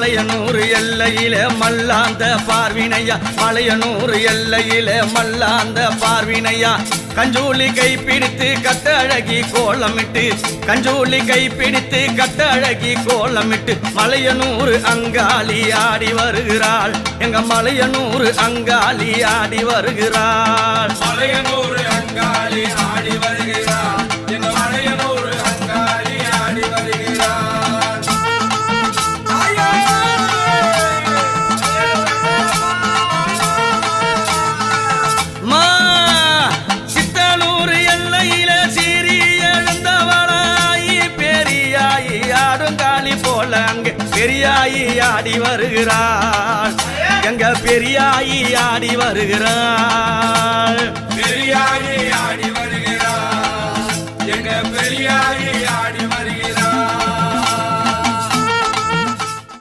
மலையனூர் எல்லையிலே மல்லாந்த பார்வினையா மலையனூர் எல்லையிலே மல்லாந்த பார்வினையா கஞ்சூலி கைப்பிடித்து கட்டழகி கோலமிட்டு கஞ்சூலி கைப்பிடித்து கட்டழகி கோலமிட்டு மலையனூர் அங்காளி ஆடி வருகிறாள் எங்க மலையனூர் அங்காளி ஆடி வருகிறாள் மலையனூர் அங்காளி ஆடி வருகிறாள் எங்க மலையனூர் அங்காளி ஆடி வருகிறாள் மா சித்தலூர் எல்லையில சீறி எழுந்தவளாயி பெரியாயி ஆடுங்காளி போல அங்க பெரியாயி ஆடி வருகிறாள் எங்க பெரியாயி ஆடி வருகிறாள் பெரியாயி ஆடி வருகிறாள் எங்க பெரியாயி ஆடி வருகிறாள்